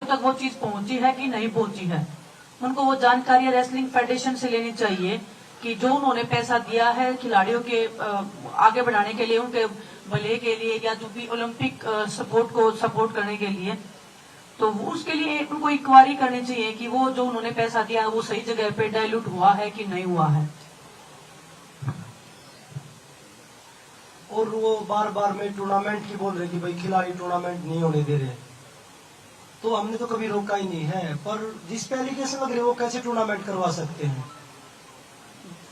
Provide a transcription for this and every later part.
तक वो चीज पहुंची है कि नहीं पहुंची है। उनको वो जानकारी रेसलिंग फेडरेशन से लेनी चाहिए कि जो उन्होंने पैसा दिया है खिलाड़ियों के आगे बढ़ाने के लिए, उनके भले के लिए, या जो भी ओलंपिक सपोर्ट को सपोर्ट करने के लिए, तो उसके लिए उनको इंक्वायरी करनी चाहिए कि वो जो उन्होंने पैसा दिया वो सही जगह पे डाइल्यूट हुआ है कि नहीं हुआ है। और वो बार बार में टूर्नामेंट की बोल रहे कि भाई खिलाड़ी टूर्नामेंट नहीं होने दे रहे, तो हमने तो कभी रोका ही नहीं है। पर जिस पे एलिगेशन लग रहे वो कैसे टूर्नामेंट करवा सकते हैं।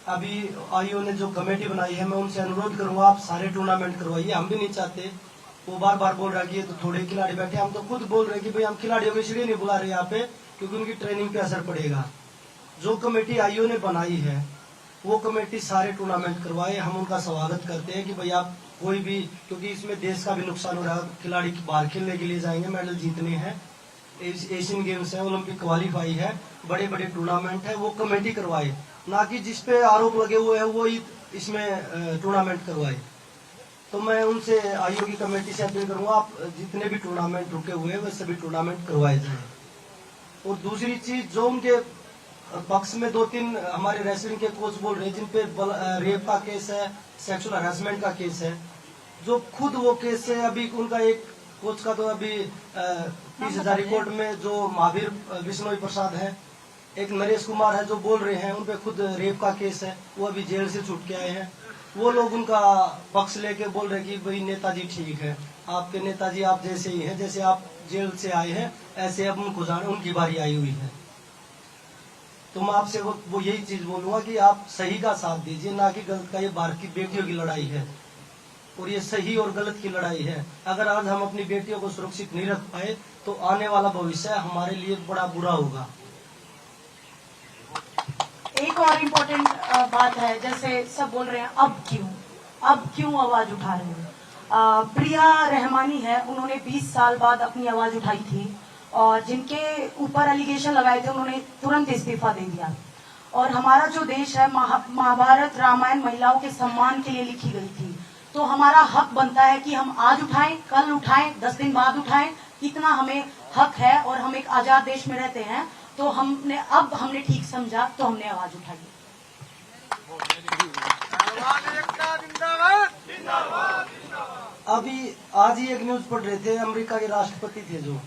अभी आईओ ने जो कमेटी बनाई है, मैं उनसे अनुरोध करूंगा आप सारे टूर्नामेंट करवाइए। हम भी नहीं चाहते, वो बार बार बोल रहा कि ये तो थोड़े खिलाड़ी बैठे, हम तो खुद बोल रहे कि भाई हम खिलाड़ियों को इसलिए नहीं बुला रहे यहाँ पे क्योंकि उनकी ट्रेनिंग पे असर पड़ेगा। जो कमेटी आईओ ने बनाई है वो कमेटी सारे टूर्नामेंट करवाए। हम उनका स्वागत करते हैं कि भाई आप कोई भी, क्योंकि इसमें देश का भी नुकसान हो रहा है। खिलाड़ी बाहर खेलने के लिए जाएंगे, मेडल जीतने हैं, एशियन गेम्स है, ओलंपिक क्वालिफाई है, बड़े बड़े टूर्नामेंट है, वो कमेटी करवाए, ना कि जिसपे आरोप लगे हुए हैं वो इसमें टूर्नामेंट करवाए। तो मैं उनसे आईओ की कमेटी से अपील करूंगा आप जितने भी टूर्नामेंट रुके हुए हैं वे सभी टूर्नामेंट करवाए जाए। और दूसरी चीज, जो उनके पक्ष में 2-3 हमारे रेसलिंग के कोच बोल रहे हैं जिनपे रेप का केस है, सेक्सुअल हैरेसमेंट का केस है, जो खुद वो केस है। अभी उनका एक कोच का तो अभी 30,000 रिकॉर्ड में जो महावीर बिश्नोई प्रसाद है, एक नरेश कुमार है जो बोल रहे हैं उन पे खुद रेप का केस है, वो अभी जेल से छूट के आए हैं। वो लोग उनका पक्ष लेके बोल रहे कि भाई नेताजी ठीक है, आपके नेताजी आप जैसे ही हैं, जैसे आप जेल से आए हैं ऐसे अब उनको जाने उनकी बारी आई हुई है। तो मैं आपसे वो यही चीज बोलूंगा कि आप सही का साथ दीजिए, ना कि गलत का। ये भारत की बेटियों की लड़ाई है और ये सही और गलत की लड़ाई है। अगर आज हम अपनी बेटियों को सुरक्षित नहीं रख पाए तो आने वाला भविष्य हमारे लिए बड़ा बुरा होगा। एक और इम्पोर्टेंट बात है, जैसे सब बोल रहे हैं अब क्यों आवाज उठा रहे हैं। प्रिया रहमानी है, उन्होंने 20 साल बाद अपनी आवाज उठाई थी और जिनके ऊपर एलिगेशन लगाए थे उन्होंने तुरंत इस्तीफा दे दिया। और हमारा जो देश है, महाभारत रामायण महिलाओं के सम्मान के लिए लिखी गई थी, तो हमारा हक बनता है कि हम आज उठाएं, कल उठाएं, 10 दिन बाद उठाएं, इतना हमें हक है। और हम एक आजाद देश में रहते हैं, तो हमने ठीक समझा तो हमने आवाज उठाई। अभी आज ही एक न्यूज पढ़ रहे थे, अमेरिका के राष्ट्रपति थे जो,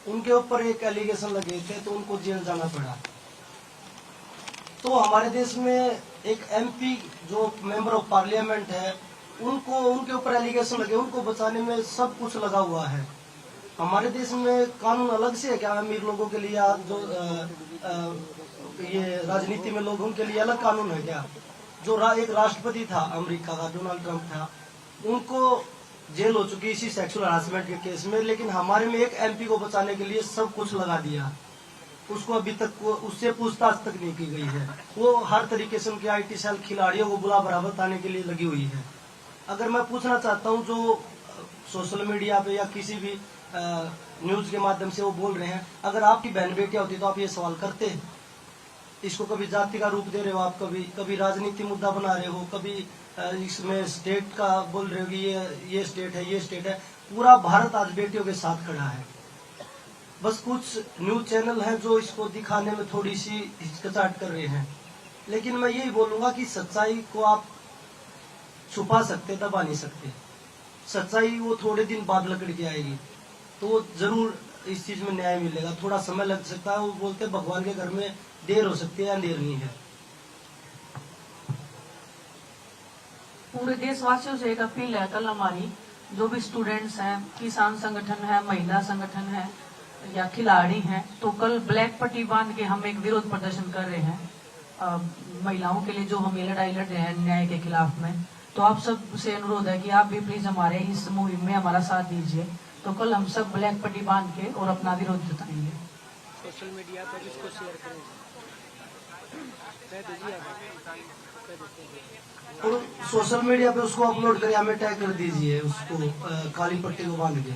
उनके ऊपर एक एलिगेशन लगे थे तो उनको जेल जाना पड़ा। तो हमारे देश में एक एमपी जो मेंबर ऑफ पार्लियामेंट है, उनके ऊपर एलिगेशन लगे, उनको बचाने में सब कुछ लगा हुआ है। हमारे देश में कानून अलग से है क्या? अमीर लोगों के लिए जो ये राजनीति में लोग, उनके लिए अलग कानून है क्या? जो एक राष्ट्रपति था अमेरिका का, डोनाल्ड ट्रंप था, उनको जेल हो चुकी इसी सेक्सुअल हरासमेंट के केस में, लेकिन हमारे में एक एमपी को बचाने के लिए सब कुछ लगा दिया। उसको अभी तक उससे पूछताछ तक नहीं की गई है। वो हर तरीके से उनकी IT सेल खिलाड़ियों को बुला बराबर आने के लिए लगी हुई है। अगर मैं पूछना चाहता हूँ, जो सोशल मीडिया पे या किसी भी न्यूज के माध्यम से वो बोल रहे हैं, अगर आपकी बहन बेटियां होती तो आप ये सवाल करते? इसको कभी जाति का रूप दे रहे हो आप, कभी राजनीति मुद्दा बना रहे हो, कभी इसमें स्टेट का बोल रहे हो कि ये स्टेट है, ये स्टेट है। पूरा भारत आज बेटियों के साथ खड़ा है। बस कुछ न्यूज चैनल हैं जो इसको दिखाने में थोड़ी सी हिचकिचाहट कर रहे हैं, लेकिन मैं यही बोलूंगा कि सच्चाई को आप छुपा सकते, दबा नहीं सकते। सच्चाई वो थोड़े दिन बाद लकड़ के आएगी, तो जरूर इस चीज में न्याय मिलेगा। थोड़ा समय लग सकता है, वो बोलते भगवान के घर में देर हो सकती है, अंधेर नहीं है। पूरे देशवासियों से एक अपील है, कल हमारी जो भी स्टूडेंट्स हैं, किसान संगठन है, महिला संगठन है या खिलाड़ी हैं, तो कल ब्लैक पट्टी बांध के हम एक विरोध प्रदर्शन कर रहे हैं महिलाओं के लिए, जो हम ये लड़ाई लड़ रहे हैं न्याय के खिलाफ में। तो आप सब से अनुरोध है कि आप भी प्लीज हमारे इस मुहिम में हमारा साथ दीजिए। तो कल हम सब ब्लैक पट्टी बांध के और अपना विरोध जताएंगे। सोशल मीडिया पर इसको शेयर करें, और सोशल मीडिया पे उसको अपलोड करके हमें टैग कर दीजिए, उसको काली पट्टी को बांध के।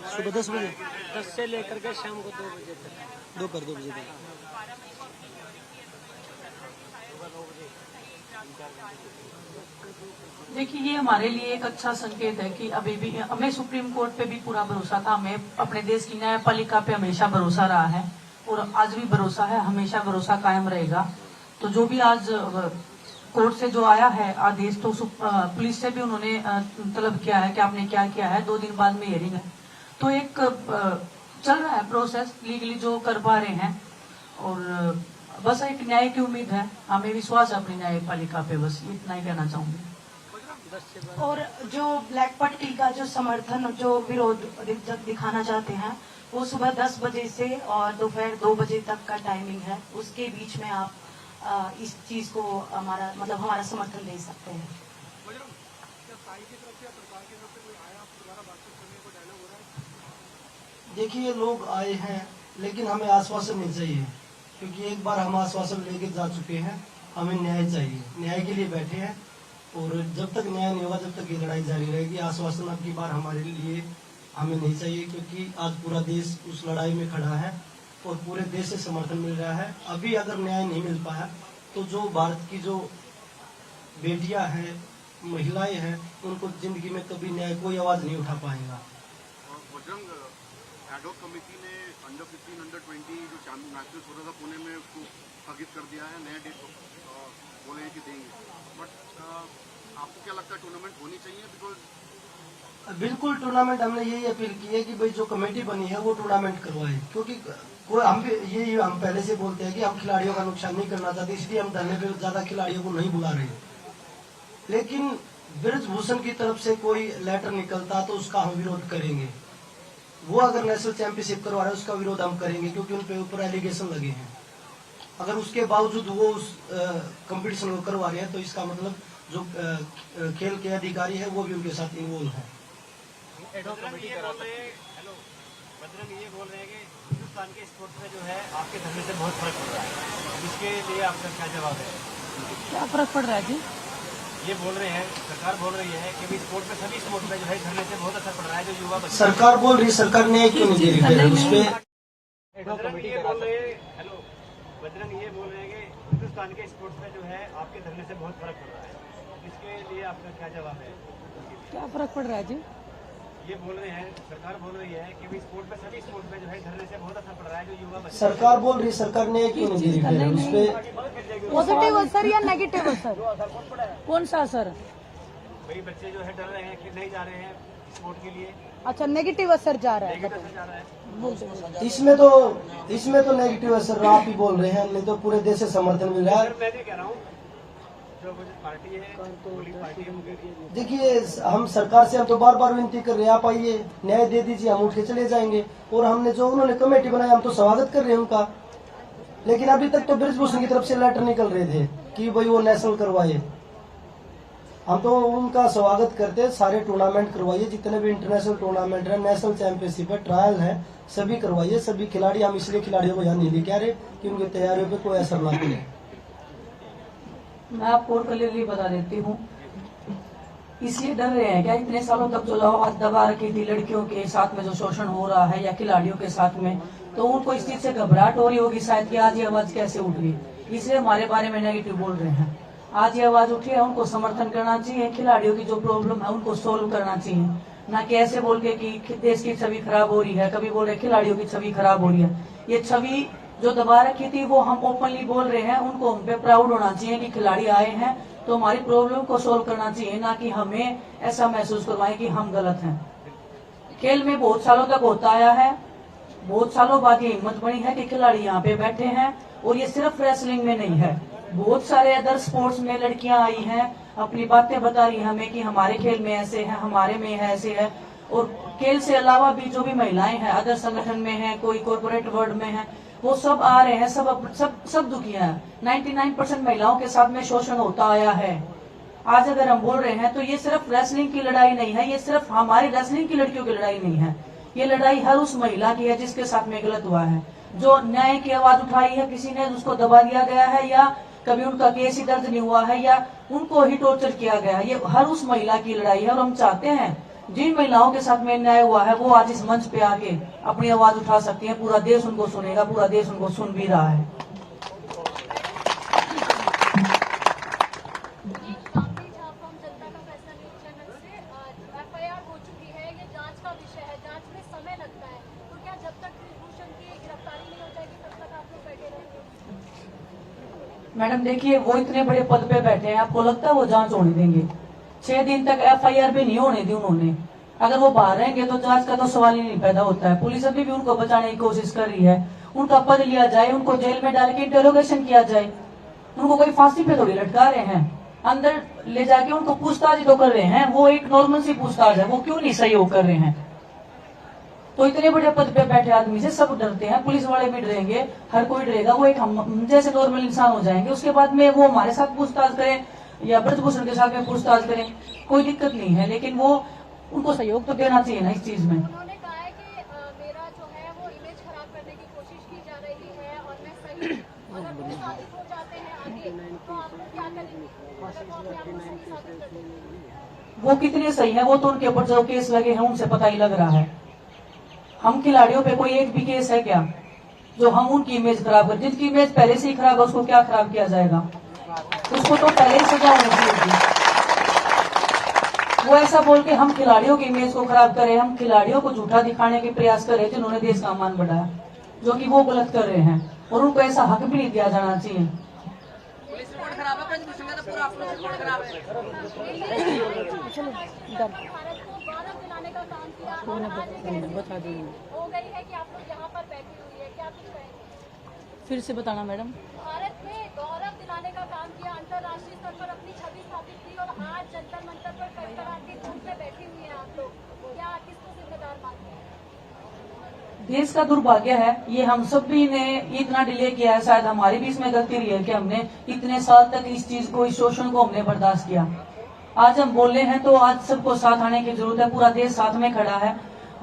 सुबह 10 बजे, 10 से लेकर के शाम को 2 बजे तक, दोपहर 2 बजे तक। देखिए, ये हमारे लिए एक अच्छा संकेत है कि अभी भी हमें सुप्रीम कोर्ट पे भी पूरा भरोसा था, हमें अपने देश की न्यायपालिका पे हमेशा भरोसा रहा है और आज भी भरोसा है, हमेशा भरोसा कायम रहेगा। तो जो भी आज कोर्ट से जो आया है आदेश, तो पुलिस से भी उन्होंने तलब किया है कि आपने क्या किया है। 2 दिन बाद में हियरिंग है, तो एक चल रहा है प्रोसेस लीगली जो कर पा रहे हैं, और बस एक न्याय की उम्मीद है, हमें विश्वास है अपनी न्यायपालिका पे। बस इतना ही कहना चाहूंगी। और जो ब्लैक पट्टी का जो समर्थन, जो विरोध दिखाना चाहते हैं, वो सुबह 10 बजे से और दोपहर 2 बजे तक का टाइमिंग है। उसके बीच में आप इस चीज को हमारा समर्थन दे सकते हैं। देखिए, लोग आए हैं, लेकिन हमें आश्वासन नहीं चाहिए, क्योंकि एक बार हम आश्वासन लेके जा चुके हैं। हमें न्याय चाहिए, न्याय के लिए बैठे हैं, और जब तक न्याय नहीं होगा तब तक ये लड़ाई जारी रहेगी। आश्वासन अब की बार हमारे लिए हमें नहीं चाहिए, क्योंकि आज पूरा देश उस लड़ाई में खड़ा है और पूरे देश से समर्थन मिल रहा है। अभी अगर न्याय नहीं मिल पाया तो जो भारत की जो बेटियां हैं, महिलाएं हैं, उनको जिंदगी में कभी न्याय कोई आवाज नहीं उठा पाएगा। बजरंग एडॉक कमेटी ने अंडर 15 अंडर 20 जो मैचेस हो रहा था पुणे में, उसको स्थगित कर दिया है। नया डेट बोले हैं कि देंगे, बट आपको क्या लगता है टूर्नामेंट होनी चाहिए? बिकॉज बिल्कुल टूर्नामेंट, हमने यही अपील की है कि भाई जो कमेटी बनी है वो टूर्नामेंट करवाए, क्योंकि कोई हम पहले से बोलते हैं कि हम खिलाड़ियों का नुकसान नहीं करना चाहते, इसलिए हम धरने पे ज्यादा खिलाड़ियों को नहीं बुला रहे। लेकिन ब्रजभूषण की तरफ से कोई लेटर निकलता तो उसका हम विरोध करेंगे। वो अगर नेशनल चैंपियनशिप करवा रहे हैं उसका विरोध हम करेंगे, क्योंकि उन पे ऊपर एलिगेशन लगे हैं। अगर उसके बावजूद वो उस कंपटीशन को करवा रहे हैं तो इसका मतलब जो खेल के अधिकारी है वो भी उनके साथ इन्वॉल्व है। बजरंग ये बोल रहे हैं कि हिंदुस्तान के स्पोर्ट्स में जो है आपके धरने से बहुत फर्क पड़ रहा है, इसके लिए आपका क्या जवाब है? क्या फर्क पड़ रहा है जी? ये बोल रहे हैं, सरकार बोल रही है कि भी स्पोर्ट में, सभी स्पोर्ट में जो है धरने से बहुत असर पड़ रहा है। जो युवा बच्चे, सरकार बोल रही है, सरकार न्याय क्यों नहीं दे रही है उस पे? बजरंग ये बोल रहे हैं, हेलो, बजरंग ये बोल रहे हैं कि हिंदुस्तान के स्पोर्ट्स में जो है आपके धरने से बहुत फर्क पड़ रहा है, इसके लिए आपका क्या जवाब है? क्या फर्क पड़ रहा है जी? ये बोल रहे हैं, सरकार बोल रही है कि भी स्पोर्ट में, सभी स्पोर्ट में जो है धरने से बहुत असर पड़ रहा है। जो युवा बच्चे, सरकार बोल रही है, सरकार न्याय क्यों नहीं दे रही है उस पे? पॉजिटिव असर या नेगेटिव असर? कौन सा असर? वही बच्चे जो है डर रहे हैं कि नहीं जा रहे हैं स्पोर्ट के लिए। अच्छा, नेगेटिव असर जा रहा है। नेगेटिव असर जा रहा है। इसमें तो नेगेटिव असर आप ही बोल रहे हैं, नहीं तो पूरे देश से समर्थन मिल रहा है। मैं भी कह रहा हूँ, जो पार्टी है, पोलिंग पार्टी है, वो कह रही है। देखिए, हम सरकार से हम तो बार बार विनती कर रहे हैं, आप आइए, न्याय दे दीजिए, हम उठ के चले जाएंगे। और हमने जो उन्होंने कमेटी बनाई, हम तो स्वागत कर रहे हैं उनका, लेकिन अभी तक तो ब्रजभूषण की तरफ से लेटर निकल रहे थे कि भाई वो नेशनल करवाए। हम तो उनका स्वागत करते हैं, सारे टूर्नामेंट करवाइए, जितने भी इंटरनेशनल टूर्नामेंट है, नेशनल चैंपियनशिप है, ट्रायल है, सभी करवाइए, सभी खिलाड़ी। हम इसलिए खिलाड़ियों को यहाँ नहीं लेके आ रहे कि उनकी तैयारियों पे कोई असर ना पड़े। मैं आपको और क्लियरली बता देती हूँ, इसलिए डर रहे हैं क्या? इतने सालों तक जो आवाज दबा रखी थी लड़कियों के साथ में जो शोषण हो रहा है या खिलाड़ियों के साथ में, तो उनको इस चीज से घबराहट हो रही होगी शायद कि आज ये आवाज कैसे उठ गई, इसलिए हमारे बारे में नेगेटिव बोल रहे हैं। आज ये आवाज उठी है, उनको समर्थन करना चाहिए, खिलाड़ियों की जो प्रॉब्लम है उनको सोल्व करना चाहिए, ना कि ऐसे बोल के कि देश की छवि खराब हो रही है, कभी बोल रहे खिलाड़ियों की छवि खराब हो रही है। ये छवि जो दबा रखी थी वो हम ओपनली बोल रहे हैं, उनको हम पे प्राउड होना चाहिए कि खिलाड़ी आए हैं तो हमारी प्रॉब्लम को सोल्व करना चाहिए, ना कि हमें ऐसा महसूस करवाएं कि हम गलत हैं। खेल में बहुत सालों तक होता आया है, बहुत सालों बाद ये हिम्मत बनी है कि खिलाड़ी यहाँ पे बैठे हैं, और ये सिर्फ रेसलिंग में नहीं है, बहुत सारे अदर स्पोर्ट्स में लड़कियां आई हैं, अपनी बातें बता रही हैं हमें कि हमारे खेल में ऐसे है, हमारे में है ऐसे है। और खेल से अलावा भी जो भी महिलाएं हैं, अदर संगठन में है, कोई कॉर्पोरेट वर्ल्ड में है, वो सब आ रहे हैं, सब दुखियां हैं। 99% महिलाओं के साथ में शोषण होता आया है। आज अगर हम बोल रहे हैं तो ये सिर्फ रेसलिंग की लड़ाई नहीं है, ये सिर्फ हमारी रेसलिंग की लड़कियों की लड़ाई नहीं है, ये लड़ाई हर उस महिला की है जिसके साथ में गलत हुआ है, जो न्याय की आवाज उठाई है, किसी ने उसको दबा दिया गया है, या कभी उनका केस ही दर्ज नहीं हुआ है, या उनको ही टॉर्चर किया गया है। ये हर उस महिला की लड़ाई है, और हम चाहते हैं जिन महिलाओं के साथ में न्याय हुआ है वो आज इस मंच पे आके अपनी आवाज उठा सकती हैं, पूरा देश उनको सुनेगा, पूरा देश उनको सुन भी रहा है। मैडम देखिए, वो इतने बड़े पद पे बैठे हैं, आपको लगता है वो जांच होने देंगे? 6 दिन तक FIR भी नहीं होने दी उन्होंने। अगर वो बाहर रहेंगे तो जांच का तो सवाल ही नहीं पैदा होता है। पुलिस अभी भी उनको बचाने की कोशिश कर रही है। उनका पद लिया जाए, उनको जेल में डाल के इंटरोगेशन किया जाए। उनको कोई फांसी पे थोड़ी लटका रहे हैं, अंदर ले जाके उनको पूछताछ तो कर रहे हैं। वो एक नॉर्मल सी पूछताछ है, वो क्यों नहीं सहयोग कर रहे हैं? तो इतने बड़े पद पे बैठे आदमी से सब डरते हैं, पुलिस वाले भी डरेंगे, हर कोई डरेगा। वो एक हम जैसे नॉर्मल इंसान हो जाएंगे। उसके बाद में वो हमारे साथ पूछताछ करें या ब्रजभूषण के साथ में पूछताछ करें, कोई दिक्कत नहीं है, लेकिन वो उनको सहयोग तो देना चाहिए ना इस चीज में। उन्होंने कहा है कि मेरा जो है वो इमेज खराब करने की कोशिश की जा रही है और मैं सही हूं। अगर वो साबित हो जाते हैं आगे तो आप क्या करेंगे? अगर वो अपने आप को सही साबित कर देंगे, वो कितने सही है, वो तो उनके ऊपर जो केस लगे हैं उनसे पता ही लग रहा है। हम खिलाड़ियों पे कोई एक भी केस है क्या जो हम उनकी इमेज खराब कर? जिनकी इमेज पहले से ही खराब है उसको क्या खराब किया जाएगा? उसको तो पहले ही सजा होनी चाहिए। वो ऐसा बोल के हम खिलाड़ियों की इमेज को खराब करें, हम खिलाड़ियों को झूठा दिखाने के प्रयास करें जिन्होंने देश का मान बढ़ाया, जो कि वो गलत कर रहे हैं, और उनको ऐसा हक भी नहीं दिया जाना चाहिए। भारत को गौरव दिलाने का काम किया और आज बता देंगे। हो गई है कि आप लोग यहाँ पर बैठी हुई है, क्या कुछ कहेंगे? फिर से बताना मैडम। भारत में गौरव दिलाने का काम किया, अंतर्राष्ट्रीय स्तर पर अपनी छवि स्थापित की और आज जंतर मंतर पर कड़कड़ाहट की धूप में बैठी हुई है आप लोग, क्या किसको जिम्मेदार मानते हैं? देश का दुर्भाग्य है ये, हम सभी ने इतना डिले किया है। शायद हमारी भी इसमें गलती रही है कि हमने इतने साल तक इस चीज को, इस शोषण को हमने बर्दाश्त किया। आज हम बोल रहे हैं तो आज सबको साथ आने की जरूरत है। पूरा देश साथ में खड़ा है।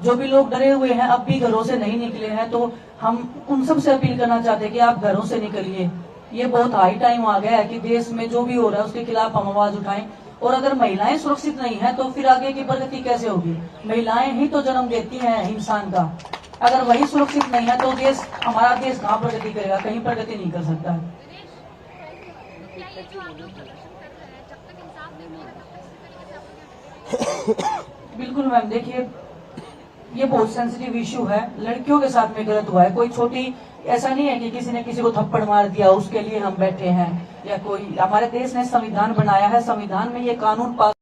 जो भी लोग डरे हुए हैं, अब भी घरों से नहीं निकले हैं, तो हम उन सबसे अपील करना चाहते हैं कि आप घरों से निकलिए। ये बहुत हाई टाइम आ गया है कि देश में जो भी हो रहा है उसके खिलाफ हम आवाज उठाएं। और अगर महिलाएं सुरक्षित नहीं है तो फिर आगे की प्रगति कैसे होगी? महिलाएं ही तो जन्म देती हैं इंसान का। अगर वही सुरक्षित नहीं है तो देश, हमारा देश कहाँ प्रगति करेगा? कहीं प्रगति नहीं कर सकता है। क्या ये जो आप लोग प्रदर्शन कर रहे हैं, जब तक इंसाफ नहीं मिलेगा तब तक इसी तरीके से आप लोग यहाँ बैठे बिल्कुल मैम, देखिए ये बहुत सेंसिटिव इश्यू है। लड़कियों के साथ में गलत हुआ है, कोई छोटी, ऐसा नहीं है कि किसी ने किसी को थप्पड़ मार दिया उसके लिए हम बैठे हैं, या कोई, हमारे देश ने संविधान बनाया है, संविधान में ये कानून पास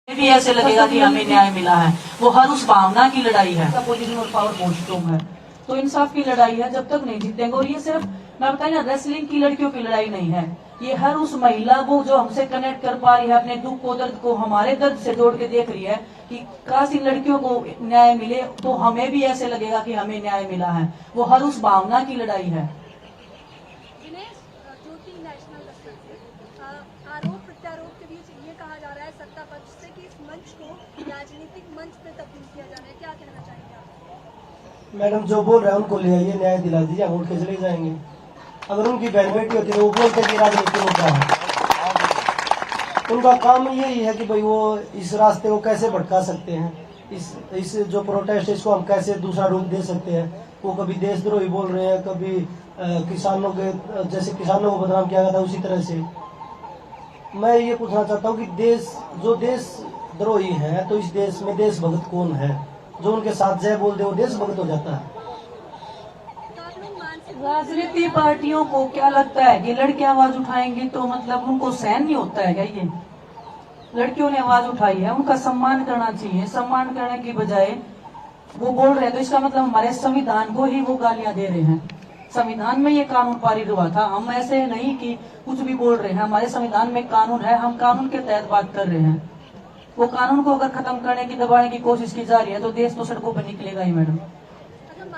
भी ऐसे लगेगा कि हमें न्याय मिला है। वो हर उस भावना की लड़ाई है, पोजीशन और पावर बहुत स्ट्रॉन्ग है, तो इंसाफ की लड़ाई है, जब तक नहीं जीतेंगे। और ये सिर्फ मैं बताया ना, रेसलिंग की लड़कियों की लड़ाई नहीं है, ये हर उस महिला को जो हमसे कनेक्ट कर पा रही है, अपने दुख को, दर्द को हमारे दर्द से जोड़ के देख रही है कि काश इन लड़कियों को न्याय मिले तो हमें भी ऐसे लगेगा कि हमें न्याय मिला है। वो हर उस भावना की लड़ाई है। दिनेश, ज्योति नेशनल दस्तर से आरोप प्रत्यारोप के बीच ये कहा जा रहा है सत्ता पक्ष से कि इस मंच को राजनीतिक मंच पे तब्दील किया जा रहा है, क्या कहना चाहेंगे आप? मैडम जो बोल रहे हैं उनको ले आइए, न्याय दिला दीजिए, हम उठ के चले जाएंगे। अगर उनकी बहन बेटी होती है वो बोलते कि राजनीति मुद्दा है, उनका काम यही है कि भाई वो इस रास्ते को कैसे भटका सकते हैं, इस जो प्रोटेस्ट इसको हम कैसे दूसरा रूप दे सकते हैं। वो कभी देशद्रोही बोल रहे हैं, कभी किसानों के, जैसे किसानों को बदनाम किया गया था उसी तरह से। मैं ये पूछना चाहता हूँ कि जो देशद्रोही है तो इस देश में देशभक्त कौन है? जो उनके साथ जय बोल दे वो देशभक्त हो जाता है। राजनीतिक पार्टियों को क्या लगता है कि लड़कियां आवाज उठाएंगी तो मतलब उनको सहन नहीं होता है क्या? ये लड़कियों ने आवाज उठाई है, उनका सम्मान करना चाहिए। सम्मान करने की बजाय वो बोल रहे हैं तो इसका मतलब हमारे संविधान को ही वो गालियां दे रहे हैं। संविधान में ये कानून पारित हुआ था, हम ऐसे नहीं कि कुछ भी बोल रहे हैं। हमारे संविधान में कानून है, हम कानून के तहत बात कर रहे हैं। वो कानून को अगर खत्म करने की, दबाने की कोशिश की जा रही है तो देश तो सड़कों पर निकलेगा ही मैडम।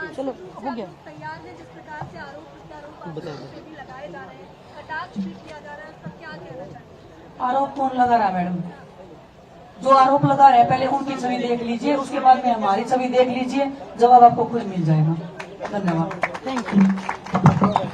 चलो हो गया। तैयार है जिस प्रकार से आरोप प्रत्यारोप पे भी लगाए जा रहे हैं, कटाक्ष भी किया जा रहा है, उसका क्या कहना चाहिए? आरोप कौन लगा रहा है मैडम? जो आरोप लगा रहे हैं पहले उनकी छवि देख लीजिए, उसके बाद में हमारी छवि देख लीजिए, जवाब आपको खुद मिल जाएगा। धन्यवाद। Thank you.